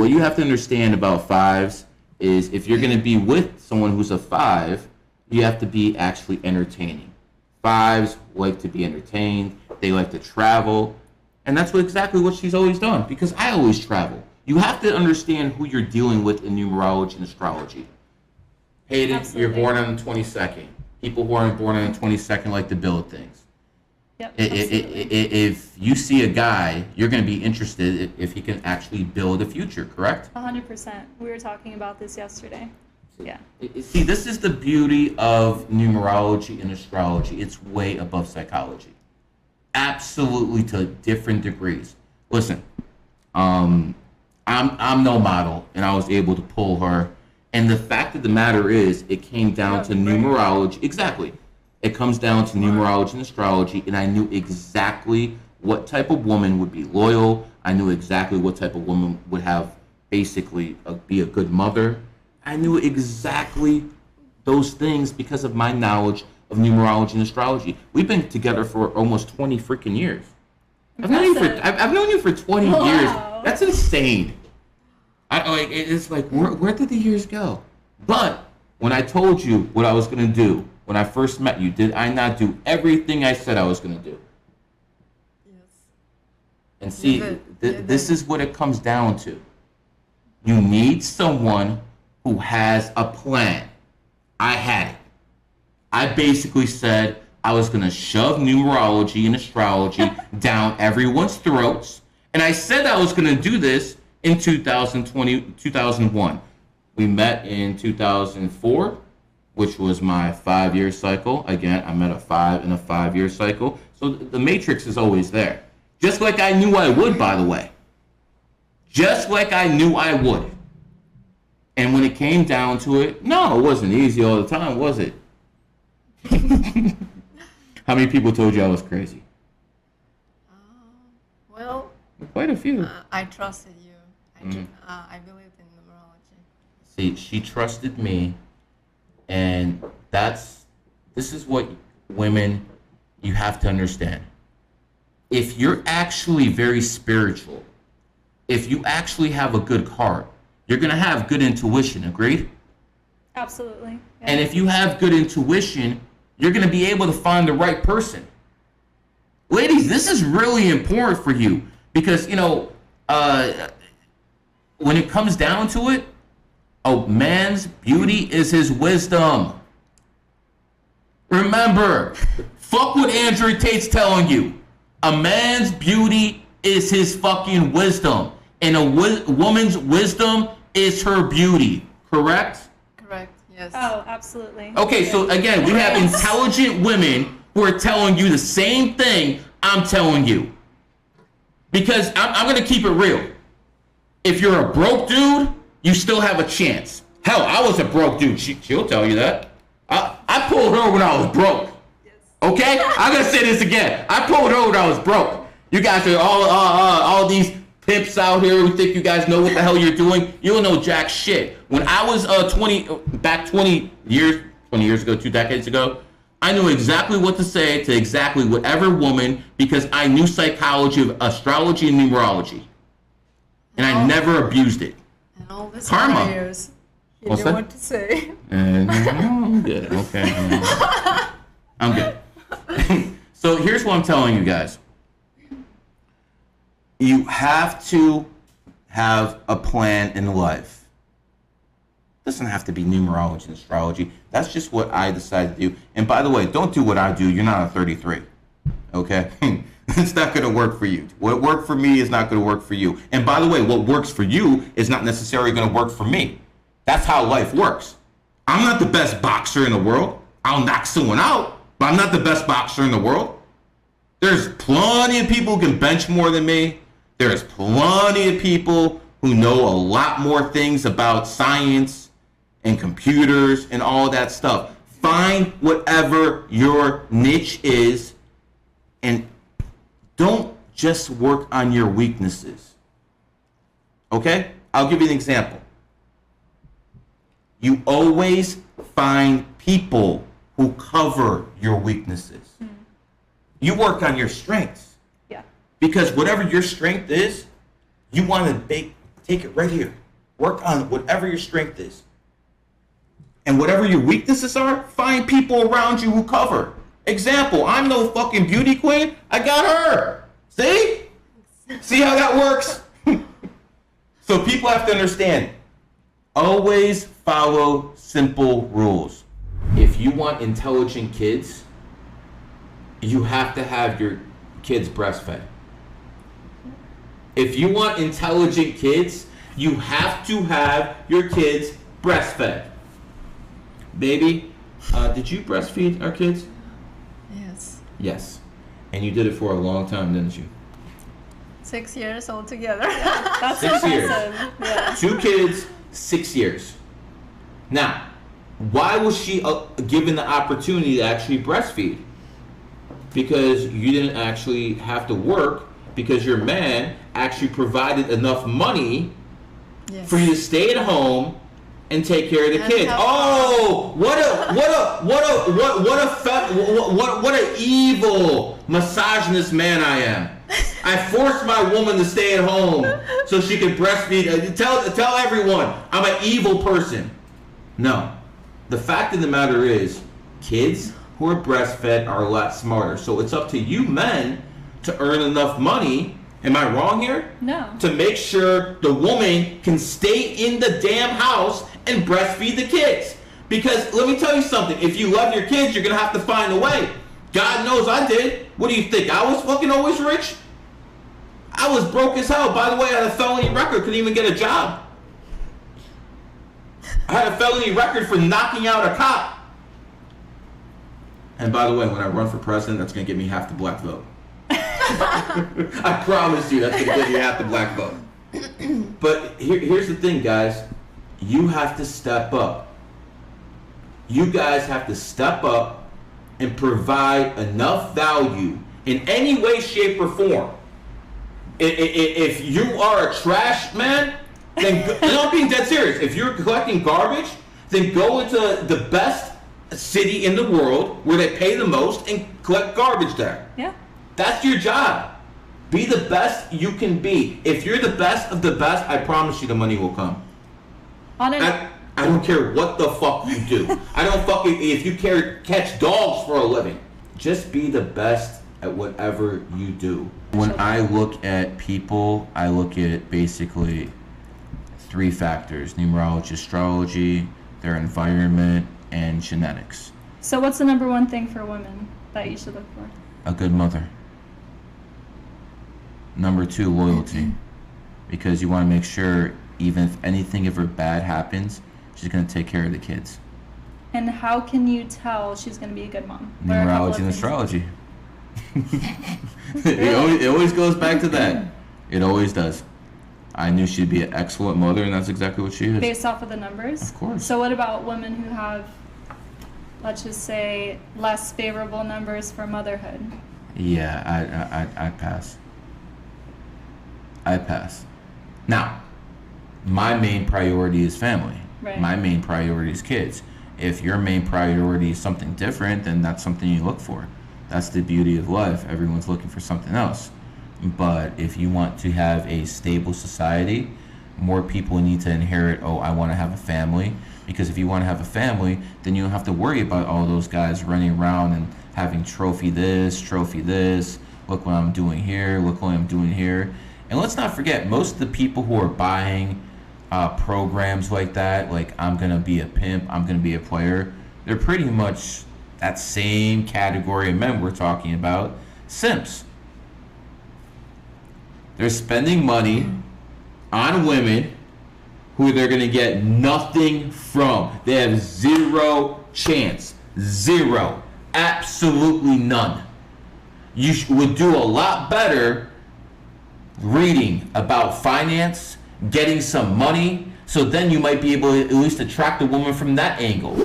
what you have to understand about fives is if you're going to be with someone who's a five, you have to be actually entertaining. Fives like to be entertained. They like to travel. And that's exactly what she's always done, because I always travel. You have to understand who you're dealing with in numerology and astrology. Hayden, Absolutely. You're born on the 22nd. People who aren't born on the 22nd like to build things. Yep, if you see a guy, you're going to be interested if he can actually build a future, correct? 100%. We were talking about this yesterday. Yeah. See, this is the beauty of numerology and astrology. It's way above psychology. Absolutely, to different degrees. Listen, I'm no model, and I was able to pull her. And the fact of the matter is, it came down to numerology. Exactly. It comes down to numerology and astrology, and I knew exactly what type of woman would be loyal. I knew exactly what type of woman would have basically be a good mother. I knew exactly those things because of my knowledge of numerology and astrology. We've been together for almost 20 freaking years. I've known you for 20 years. That's insane. It's like, where did the years go? But when I told you what I was going to do, when I first met you, did I not do everything I said I was going to do? Yes. And see, this is what it comes down to. You need someone who has a plan. I had it. I basically said I was going to shove numerology and astrology down everyone's throats. And I said I was going to do this in 2001. We met in 2004, which was my 5-year cycle. Again, I met a 5 in a 5-year cycle. So the matrix is always there. Just like I knew I would, by the way. Just like I knew I would. And when it came down to it, no, it wasn't easy all the time, was it? How many people told you I was crazy? Well, quite a few. I trusted you. I believed in numerology. See, she trusted me, and this is what women, you have to understand. If you're actually very spiritual, if you actually have a good heart, you're going to have good intuition, agreed? Absolutely. Yeah. And if you have good intuition, you're going to be able to find the right person. Ladies, this is really important for you because, when it comes down to it, a man's beauty is his wisdom. Remember, fuck what Andrew Tate's telling you. A man's beauty is his fucking wisdom. And a woman's wisdom is her beauty. Correct? Correct, yes. Oh, absolutely. Okay, so again, we have intelligent women who are telling you the same thing I'm telling you. Because I'm going to keep it real. If you're a broke dude, you still have a chance. Hell, I was a broke dude. She'll tell you that. I pulled her when I was broke. Okay? I'm going to say this again. I pulled her when I was broke. You guys are all these pimps out here who think you guys know what the hell you're doing. You don't know jack shit. When I was 20 years ago, 2 decades ago, I knew exactly what to say to exactly whatever woman because I knew psychology of astrology and numerology. And I never abused it. And all this Karma. years, you What's knew that? what to say. I'm good. Okay. I'm good. So here's what I'm telling you guys. You have to have a plan in life. It doesn't have to be numerology and astrology. That's just what I decided to do. And by the way, don't do what I do. You're not a 33. Okay? It's not going to work for you. What worked for me is not going to work for you. And by the way, what works for you is not necessarily going to work for me. That's how life works. I'm not the best boxer in the world. I'll knock someone out, but I'm not the best boxer in the world. There's plenty of people who can bench more than me. There's plenty of people who know a lot more things about science and computers and all that stuff. Find whatever your niche is and don't just work on your weaknesses. Okay? I'll give you an example. You always find people who cover your weaknesses. You work on your strengths. Yeah. Because whatever your strength is, you want to Take it right here. Work on whatever your strength is. And whatever your weaknesses are, find people around you who cover. Example, I'm no fucking beauty queen. I got her. See? See how that works? So people have to understand, always follow simple rules. If you want intelligent kids, you have to have your kids breastfed. If you want intelligent kids, you have to have your kids breastfed. Baby, did you breastfeed our kids? Yes. Yes. And you did it for a long time, didn't you? 6 years altogether. That's 6 years. impressive. Yeah. 2 kids, 6 years. Now, why was she given the opportunity to actually breastfeed? Because you didn't actually have to work, because your man actually provided enough money Yes. for you to stay at home and take care of the And kids. have Oh, what a evil misogynist man I am. I forced my woman to stay at home so she could breastfeed. Tell everyone I'm an evil person. No. The fact of the matter is, kids who are breastfed are a lot smarter. So it's up to you men to earn enough money. Am I wrong here? No. To make sure the woman can stay in the damn house and breastfeed the kids. Because let me tell you something, if you love your kids, you're gonna have to find a way. God knows I did. What do you think? I was fucking always rich? I was broke as hell. By the way, I had a felony record, couldn't even get a job. I had a felony record for knocking out a cop. And by the way, when I run for president, that's gonna get me half the black vote. I promise you that's gonna give you half the black vote. But here's the thing, guys. You have to step up. You guys have to step up and provide enough value in any way, shape, or form. If you are a trash man, then and I'm being dead serious. If you're collecting garbage, then go into the best city in the world where they pay the most and collect garbage there. Yeah. That's your job. Be the best you can be. If you're the best of the best, I promise you the money will come. On an I don't care what the fuck you do. I don't fucking, if you catch dogs for a living, just be the best at whatever you do. When I look at people, I look at basically 3 factors: numerology, astrology, their environment, and genetics. So what's the number one thing for women that you should look for? A good mother. Number 2, loyalty. Because you want to make sure, even if anything ever bad happens, she's going to take care of the kids. And how can you tell she's going to be a good mom? What are a couple of Numerology and things? astrology. It always goes back to that. It always does. I knew she'd be an excellent mother, and that's exactly what she is. Based off of the numbers? Of course. So what about women who have, let's just say, less favorable numbers for motherhood? Yeah, I pass. I pass. Now, my main priority is family. Right. My main priority is kids. If your main priority is something different, then that's something you look for. That's the beauty of life. Everyone's looking for something else. But if you want to have a stable society, more people need to inherit, I want to have a family. Because if you want to have a family, then you don't have to worry about all those guys running around and having trophy this, look what I'm doing here, look what I'm doing here. And let's not forget, most of the people who are buying programs like that, like I'm going to be a pimp, I'm going to be a player, they're pretty much that same category of men we're talking about, simps. They're spending money on women who they're going to get nothing from. They have zero chance. Zero. Absolutely none. You would do a lot better reading about finance, getting some money, so then you might be able to at least attract a woman from that angle.